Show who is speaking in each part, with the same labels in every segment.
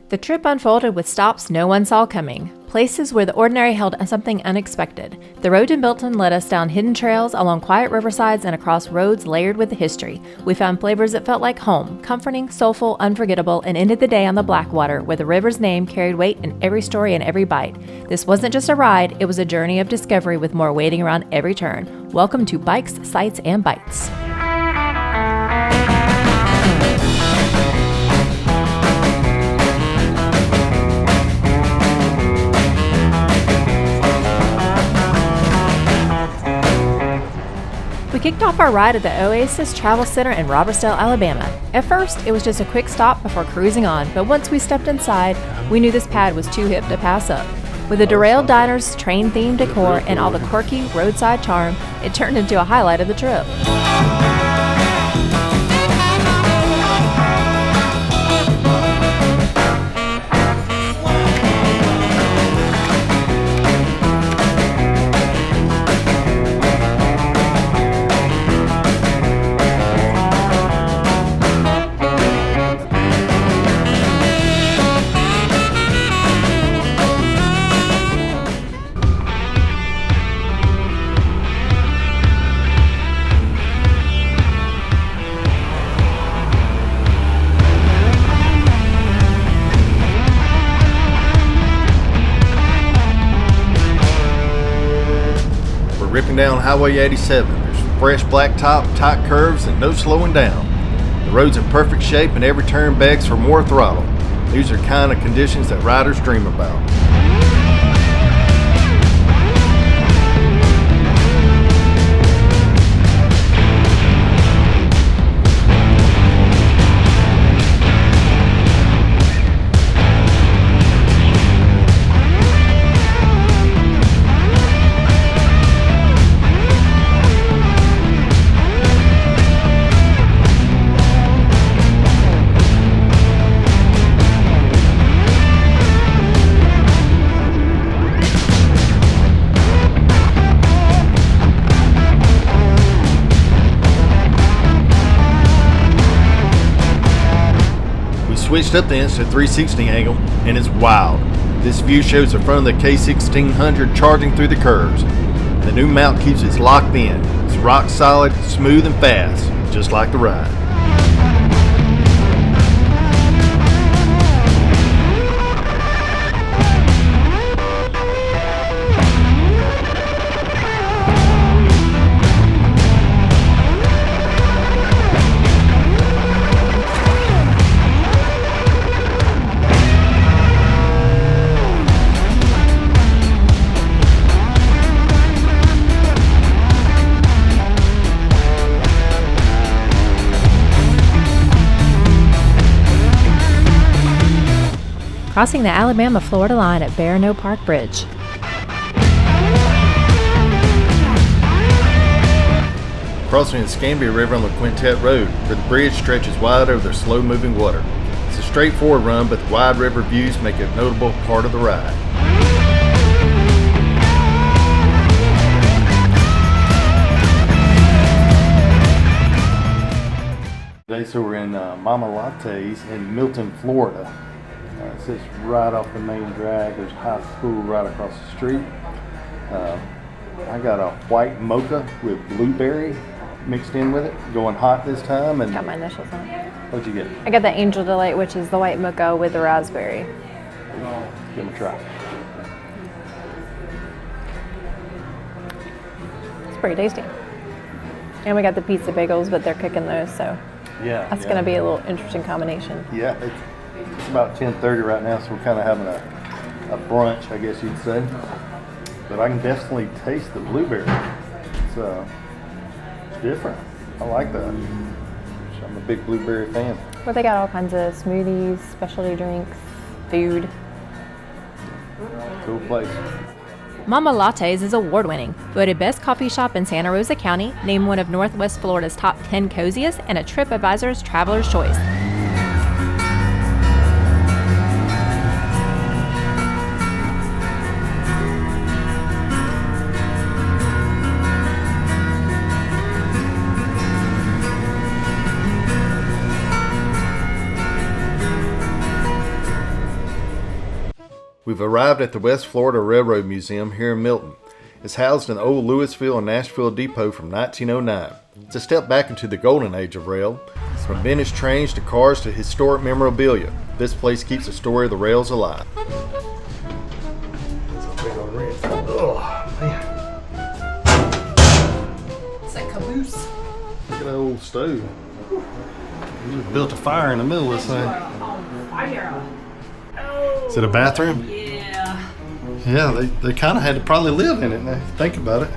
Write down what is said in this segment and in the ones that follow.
Speaker 1: The trip unfolded with stops no one saw coming, places where the ordinary held something unexpected. The road to Milton led us down hidden trails, along quiet riversides, and across roads layered with history. We found flavors that felt like home, comforting, soulful, unforgettable, and ended the day on the Blackwater, where the river's name carried weight in every story and every bite. This wasn't just a ride, it was a journey of discovery with more waiting around every turn. Welcome to Bikes, Sights, and Bites. We kicked off our ride at the Oasis Travel Center in Robertsdale, Alabama. At first, it was just a quick stop before cruising on, but once we stepped inside, we knew this pad was too hip to pass up. With the Derailed Diner's train-themed decor and all the quirky roadside charm, it turned into a highlight of the trip.
Speaker 2: Ripping down Highway 87, there's fresh blacktop, tight curves, and no slowing down. The road's in perfect shape and every turn begs for more throttle. These are kind of conditions that riders dream about. Switched up the instant 360 angle, and it's wild. This view shows the front of the K1600 charging through the curves. The new mount keeps it locked in. It's rock solid, smooth, and fast, just like the ride.
Speaker 1: Crossing the Alabama-Florida line at Barano Park Bridge.
Speaker 2: Crossing the Escambia River on the Quintet Road, where the bridge stretches wide over the slow-moving water. It's a straightforward run, but the wide river views make it a notable part of the ride. Today, so we're in Mama Lattes in Milton, Florida. It sits right off the main drag. There's a high school right across the street. I got a white mocha with blueberry mixed in with it, going hot this time. And
Speaker 1: got my initials on it.
Speaker 2: What'd you get?
Speaker 1: I got the Angel Delight, which is the white mocha with the raspberry.
Speaker 2: Give them a try.
Speaker 1: It's pretty tasty. And we got the pizza bagels, but they're cooking those, so
Speaker 2: Yeah,
Speaker 1: that's going to be a little interesting combination.
Speaker 2: Yeah, it's about 10:30 right now, so we're kind of having a brunch, I guess you'd say. But I can definitely taste the blueberry. It's different. I like that. I'm a big blueberry fan.
Speaker 1: Well, they got all kinds of smoothies, specialty drinks, food.
Speaker 2: Cool place.
Speaker 1: Mama Lattes is award-winning, voted best coffee shop in Santa Rosa County, named one of Northwest Florida's top 10 coziest, and a TripAdvisor's Traveler's Choice.
Speaker 2: We've arrived at the West Florida Railroad Museum here in Milton. It's housed in the old Louisville and Nashville depot from 1909. It's a step back into the golden age of rail. From vintage trains to cars to historic memorabilia, this place keeps the story of the rails alive. Oh, man.
Speaker 1: It's a caboose.
Speaker 2: Look at that old stove. We just built a fire in the middle of this thing. Is it a bathroom?
Speaker 1: Yeah.
Speaker 2: Yeah, they kind of had to probably live in it now. Think about it.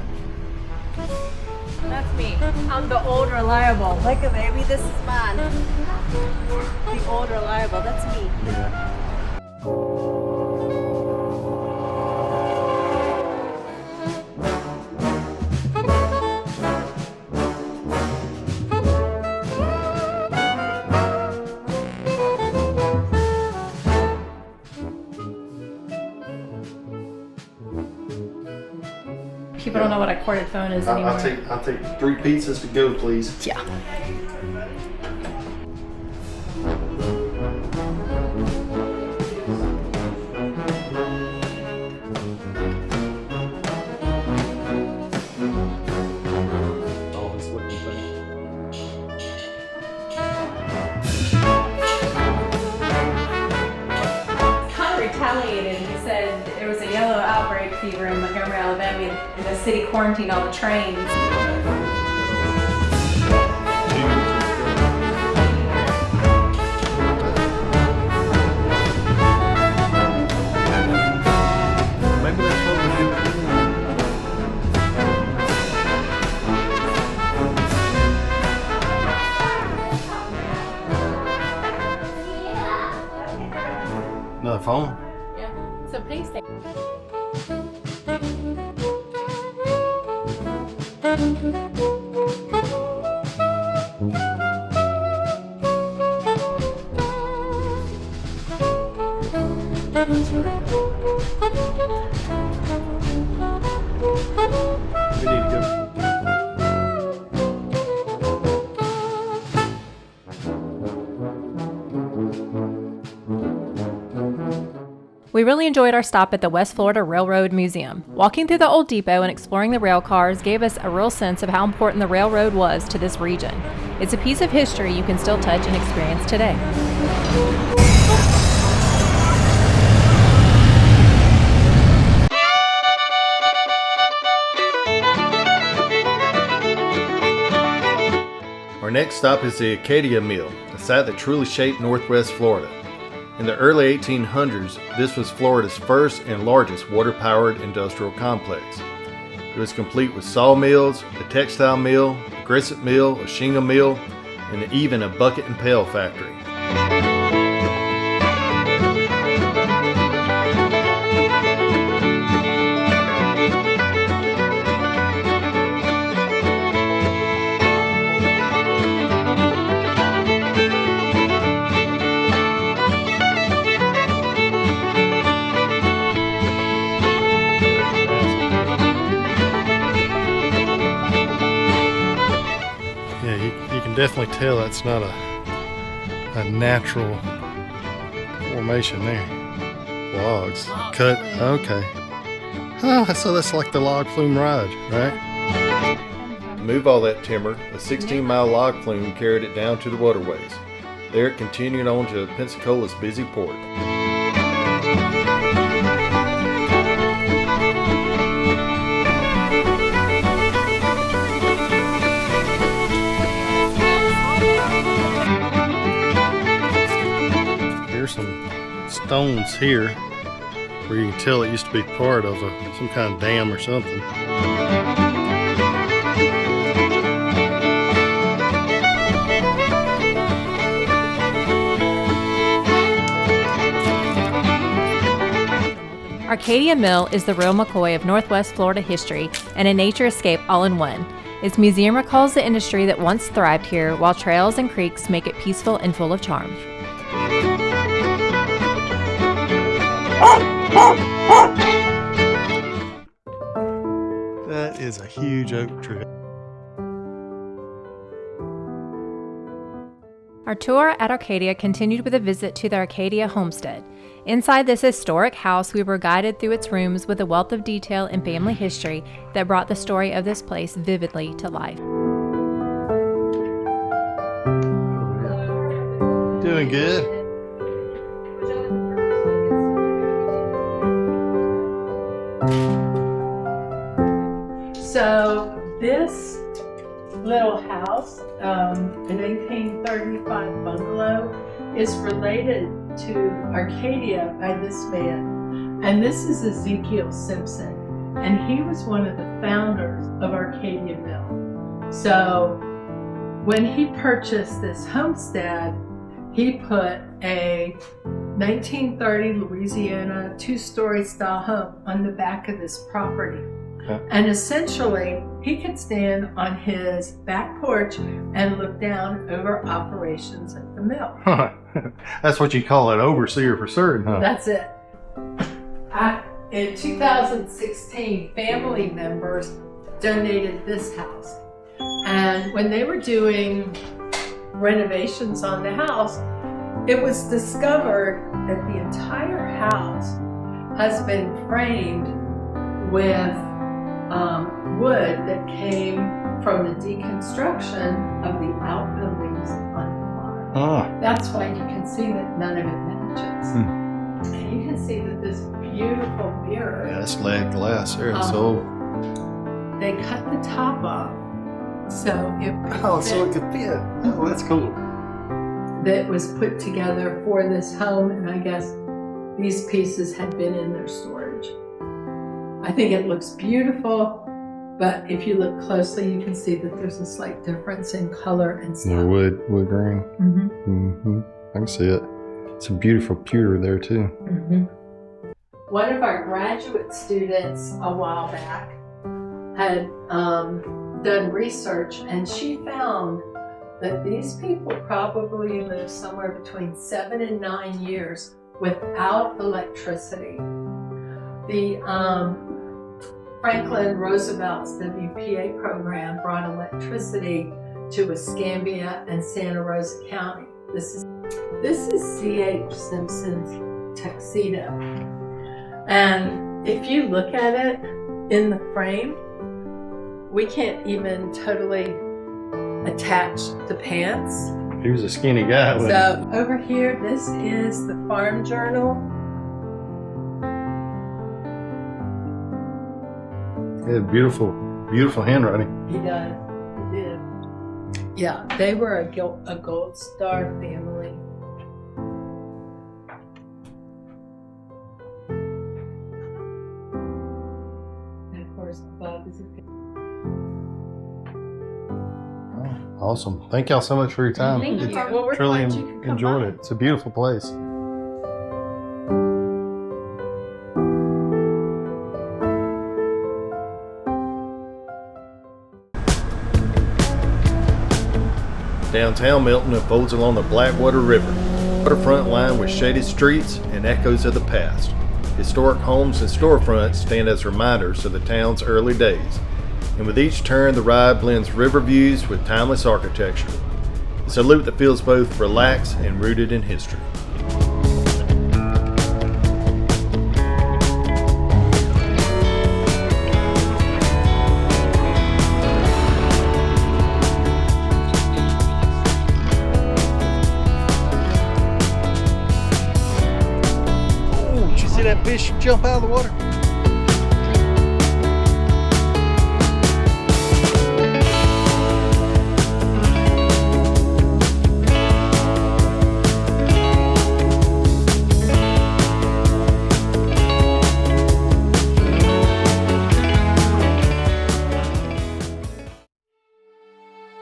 Speaker 1: That's me. I'm the old reliable. Look at baby, this is mine. The old reliable. That's me.
Speaker 2: Yeah.
Speaker 1: People don't know what a corded phone is anymore.
Speaker 2: I'll take 3 pizzas to go, please.
Speaker 1: Yeah.
Speaker 2: All this looking thing.
Speaker 1: Kind of retaliated. He said there was a yellow outbreak fever in Montgomery, Alabama, and the city quarantined all the trains.
Speaker 2: Maybe that's what we do. Another phone?
Speaker 1: Yeah. It's a police station.
Speaker 2: We need to go.
Speaker 1: We really enjoyed our stop at the West Florida Railroad Museum. Walking through the old depot and exploring the rail cars gave us a real sense of how important the railroad was to this region. It's a piece of history you can still touch and experience today.
Speaker 2: Our next stop is the Acadia Mill, a site that truly shaped Northwest Florida. In the early 1800s, this was Florida's first and largest water-powered industrial complex. It was complete with sawmills, a textile mill, a grisset mill, a shingle mill, and even a bucket and pail factory. Definitely tell that's not a natural formation there. Logs cut. Okay. Oh, so that's like the log flume ride, right? To move all that timber, a 16-mile log flume carried it down to the waterways. There it continued on to Pensacola's busy port. Some stones here where you can tell it used to be part of some kind of dam or something.
Speaker 1: Arcadia Mill is the real McCoy of Northwest Florida history and a nature escape all in one. Its museum recalls the industry that once thrived here, while trails and creeks make it peaceful and full of charm.
Speaker 2: That is a huge oak tree.
Speaker 1: Our tour at Arcadia continued with a visit to the Acadia Homestead. Inside this historic house, we were guided through its rooms with a wealth of detail and family history that brought the story of this place vividly to life.
Speaker 2: Doing good.
Speaker 3: So this little house, an 1835 bungalow, is related to Arcadia by this man. And this is Ezekiel Simpson. And he was one of the founders of Arcadia Mill. So when he purchased this homestead, he put a 1930 Louisiana two-story style home on the back of this property.
Speaker 2: Okay.
Speaker 3: And essentially, he could stand on his back porch and look down over operations at the mill.
Speaker 2: That's what you call an overseer for certain, huh?
Speaker 3: That's it. In 2016, family members donated this house. And when they were doing renovations on the house, it was discovered that the entire house has been framed with wood that came from the deconstruction of the outbuildings on the farm.
Speaker 2: Ah.
Speaker 3: That's why you can see that none of it matches. And you can see that this beautiful mirror,
Speaker 2: Yeah, that's lead glass there. So
Speaker 3: they cut the top off so it
Speaker 2: could fit. Oh, that's cool.
Speaker 3: that was put together for this home, and I guess these pieces had been in their storage. I think it looks beautiful, but if you look closely, you can see that there's a slight difference in color and
Speaker 2: Yeah,
Speaker 3: style.
Speaker 2: wood grain.
Speaker 3: Mm-hmm.
Speaker 2: I can see it. It's a beautiful pewter there too.
Speaker 3: Mm-hmm. One of our graduate students a while back had done research, and she found that these people probably lived somewhere between 7 and 9 years without electricity. The Franklin Roosevelt's WPA program brought electricity to Escambia and Santa Rosa County. This is C.H. Simpson's tuxedo. And if you look at it in the frame, we can't even totally attach the pants.
Speaker 2: He was a skinny guy. wasn't
Speaker 3: So over here, this is the Farm Journal.
Speaker 2: he? Yeah, beautiful handwriting.
Speaker 3: He does. He did. Yeah, they were a Gold Star family. And of course, Bob is a
Speaker 2: Awesome. Thank y'all so much for your time.
Speaker 3: Thank you.
Speaker 2: It's
Speaker 3: Well, we're
Speaker 2: truly
Speaker 3: glad you could come
Speaker 2: enjoyed
Speaker 3: by.
Speaker 2: it. It's a beautiful place. Downtown Milton unfolds along the Blackwater River, waterfront lined with shaded streets and echoes of the past. Historic homes and storefronts stand as reminders of the town's early days, and with each turn the ride blends river views with timeless architecture. It's a loop that feels both relaxed and rooted in history. Oh, did you see that fish jump out of the water?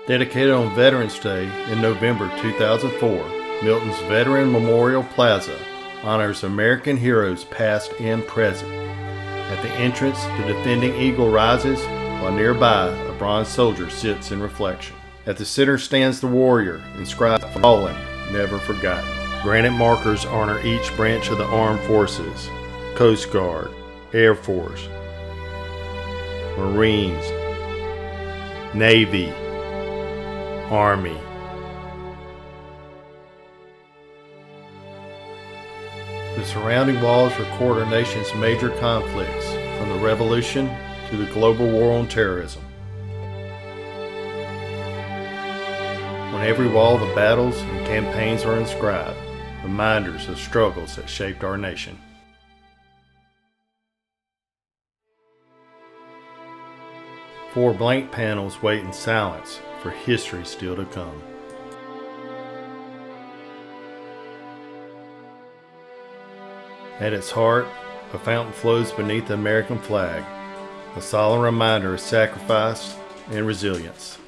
Speaker 2: Dedicated on Veterans Day in November 2004, Milton's Veterans Memorial Plaza honors American heroes past and present. At the entrance, the defending eagle rises, while nearby a bronze soldier sits in reflection. At the center stands the warrior, inscribed "Fallen, Never Forgotten." Granite markers honor each branch of the armed forces: Coast Guard, Air Force, Marines, Navy, Army. The surrounding walls record our nation's major conflicts, from the Revolution to the global war on terrorism. On every wall, the battles and campaigns are inscribed, reminders of struggles that shaped our nation. Four blank panels wait in silence for history still to come. At its heart, a fountain flows beneath the American flag, a solemn reminder of sacrifice and resilience.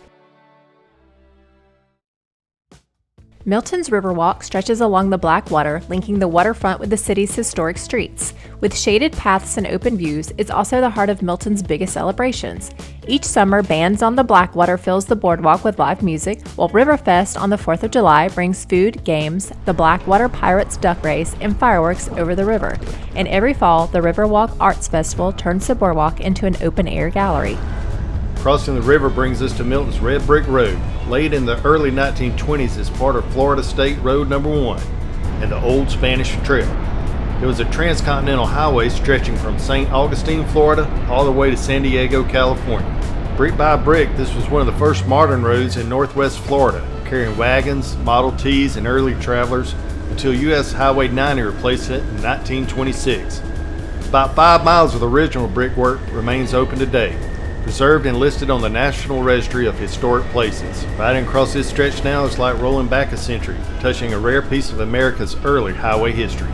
Speaker 1: Milton's Riverwalk stretches along the Blackwater, linking the waterfront with the city's historic streets. With shaded paths and open views, it's also the heart of Milton's biggest celebrations. Each summer, bands on the Blackwater fills the boardwalk with live music, while Riverfest on the 4th of July brings food, games, the Blackwater Pirates duck race, and fireworks over the river. And every fall, the Riverwalk Arts Festival turns the boardwalk into an open-air gallery.
Speaker 2: Crossing the river brings us to Milton's Red Brick Road, laid in the early 1920s as part of Florida State Road No. 1 and the Old Spanish Trail. It was a transcontinental highway stretching from St. Augustine, Florida, all the way to San Diego, California. Brick by brick, this was one of the first modern roads in northwest Florida, carrying wagons, Model Ts, and early travelers until U.S. Highway 90 replaced it in 1926. About 5 miles of the original brickwork remains open today, preserved and listed on the National Registry of Historic Places. Riding across this stretch now is like rolling back a century, touching a rare piece of America's early highway history.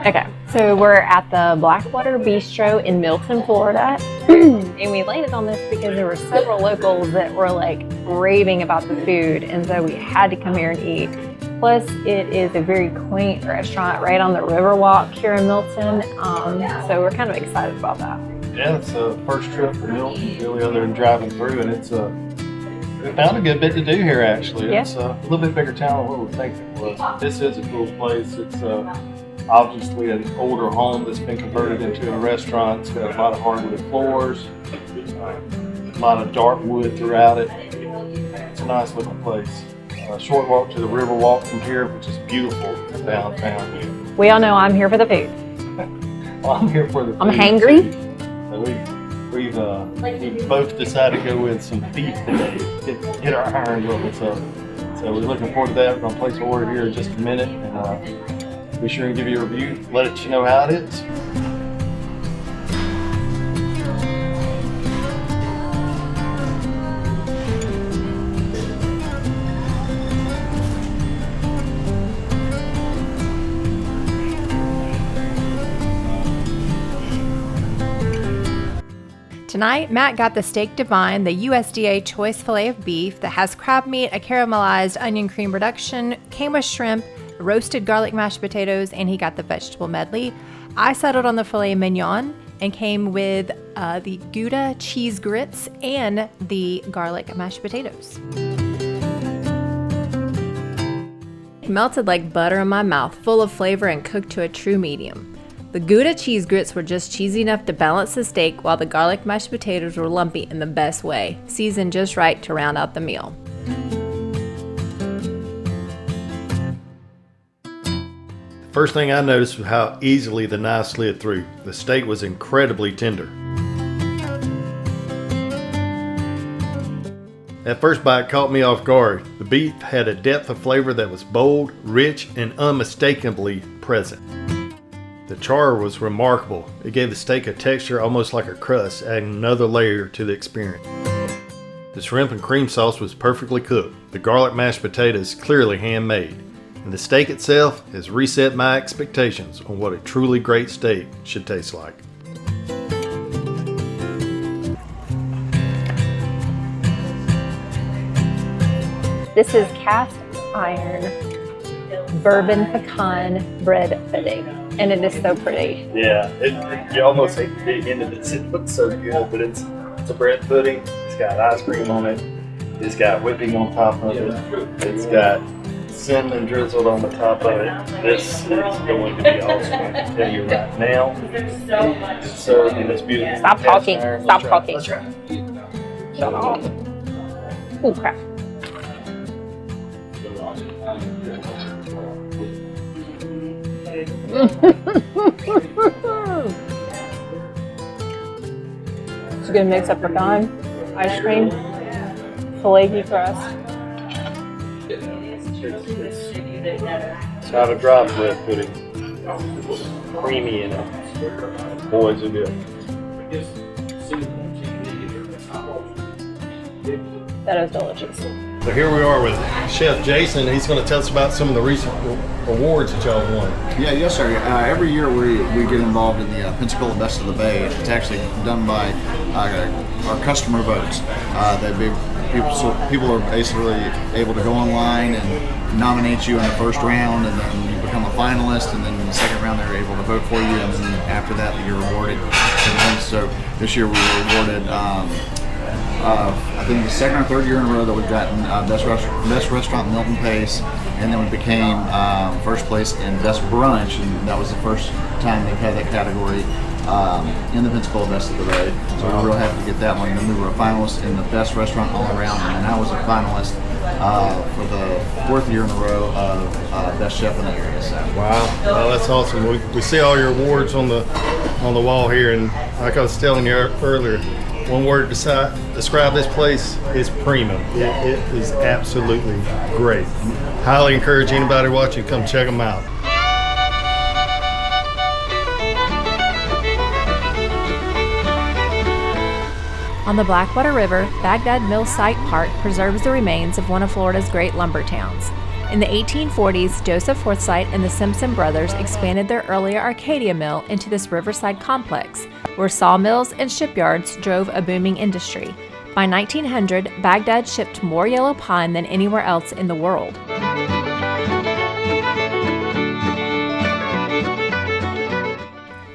Speaker 1: Okay, so we're at the Blackwater Bistro in Milton, Florida, and we landed on this because there were several locals that were like raving about the food, and so we had to come here and eat. Plus, it is a very quaint restaurant right on the Riverwalk here in Milton, so we're kind of excited about that.
Speaker 2: Yeah, it's the first trip to Milton, really, other than driving through, and it's we found a good bit to do here, actually.
Speaker 1: Yeah.
Speaker 2: It's a little bit bigger town than what we think it was. This is a cool place. It's obviously an older home that's been converted into a restaurant. It's got a lot of hardwood floors, a lot of dark wood throughout it. It's a nice looking place. A short walk to the river walk from here, which is beautiful downtown.
Speaker 1: We all know I'm here for the food.
Speaker 2: Well, I'm here for the food.
Speaker 1: I'm hangry.
Speaker 2: So we've both decided to go with some beef today. Get our iron levels up. So we're looking forward to that. We're going to place an order here in just a minute, and be sure and give you a review, let you know how it is.
Speaker 1: Tonight, Matt got the Steak Divine, the USDA choice filet of beef that has crab meat, a caramelized onion cream reduction, came with shrimp, roasted garlic mashed potatoes, and he got the vegetable medley. I settled on the filet mignon and came with the Gouda cheese grits and the garlic mashed potatoes. It melted like butter in my mouth, full of flavor and cooked to a true medium. The Gouda cheese grits were just cheesy enough to balance the steak, while the garlic mashed potatoes were lumpy in the best way, seasoned just right to round out the meal.
Speaker 2: First thing I noticed was how easily the knife slid through. The steak was incredibly tender. That first bite caught me off guard. The beef had a depth of flavor that was bold, rich, and unmistakably present. The char was remarkable. It gave the steak a texture almost like a crust, adding another layer to the experience. The shrimp and cream sauce was perfectly cooked. The garlic mashed potatoes clearly handmade. And the steak itself has reset my expectations on what a truly great steak should taste like.
Speaker 1: This is cast iron bourbon pecan bread pudding, and it is so pretty.
Speaker 2: Yeah, you almost hate to dig into this. It looks so good, but it's a bread pudding. It's got ice cream on it. It's got whipping on top of it. It's got cinnamon drizzled on the top of it. This is going to be awesome. I can tell you right now. It's served in this beautiful.
Speaker 1: Stop talking.
Speaker 2: cast iron.
Speaker 1: Stop
Speaker 2: Let's try-
Speaker 1: talking.
Speaker 2: let's try.
Speaker 1: Shut off. Oh crap. It's a good mix of pecan, ice cream, flaky crust.
Speaker 2: It's not a dry bread pudding. Creamy in it. Boys are good.
Speaker 1: That is delicious.
Speaker 2: So here we are with Chef Jason. He's going to tell us about some of the recent awards that y'all won.
Speaker 4: Yeah, yes, sir. Every year we get involved in the Pensacola Best of the Bay. It's actually done by our customer votes. People are basically able to go online and nominate you in the first round, and then you become a finalist, and then in the second round they're able to vote for you, and then after that you're awarded. So this year we were awarded I think the second or third year in a row that we've gotten best restaurant Milton Pace, and then we became first place in best brunch, and that was the first time they've had that category in the Pensacola Best of the Bay. So we're real happy to get that one. And then we were a finalist in the best restaurant all around, and I was a finalist for the fourth year in a row of best chef in the area. So.
Speaker 2: Wow, well, that's awesome. We see all your awards on the wall here, and like I was telling you earlier, one word to describe this place is premium. It is absolutely great. Highly encourage anybody watching, come check them out.
Speaker 1: On the Blackwater River, Bagdad Mill Site Park preserves the remains of one of Florida's great lumber towns. In the 1840s, Joseph Forsyth and the Simpson brothers expanded their earlier Arcadia Mill into this riverside complex, where sawmills and shipyards drove a booming industry. By 1900, Bagdad shipped more yellow pine than anywhere else in the world.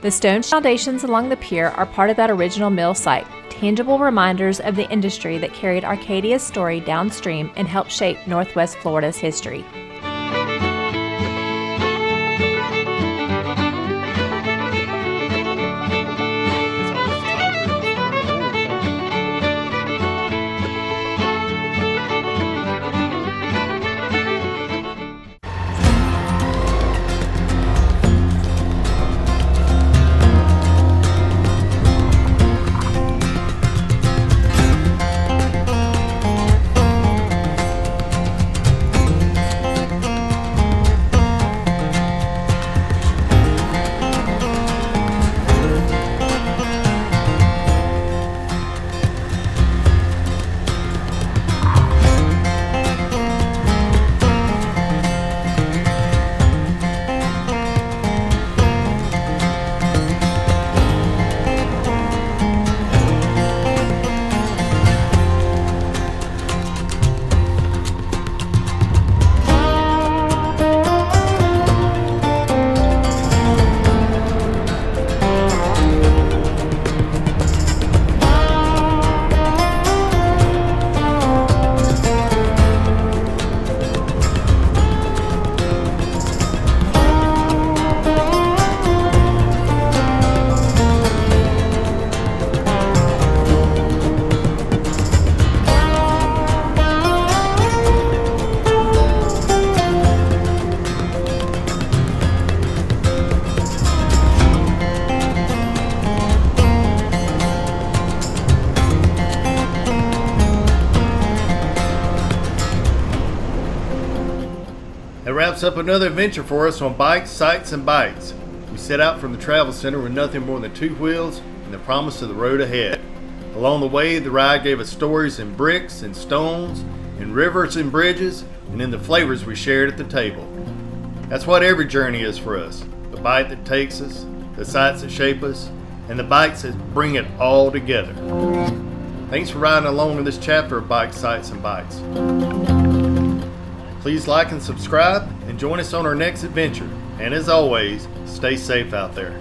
Speaker 1: The stone foundations along the pier are part of that original mill site, tangible reminders of the industry that carried Arcadia's story downstream and helped shape Northwest Florida's history.
Speaker 2: That wraps up another adventure for us on Bikes, Sights, and Bites. We set out from the travel center with nothing more than 2 wheels and the promise of the road ahead. Along the way, the ride gave us stories in bricks and stones, in rivers and bridges, and in the flavors we shared at the table. That's what every journey is for us. The bike that takes us, the sights that shape us, and the bikes that bring it all together. Thanks for riding along in this chapter of Bike Sights and Bites. Please like and subscribe and join us on our next adventure. And as always, stay safe out there.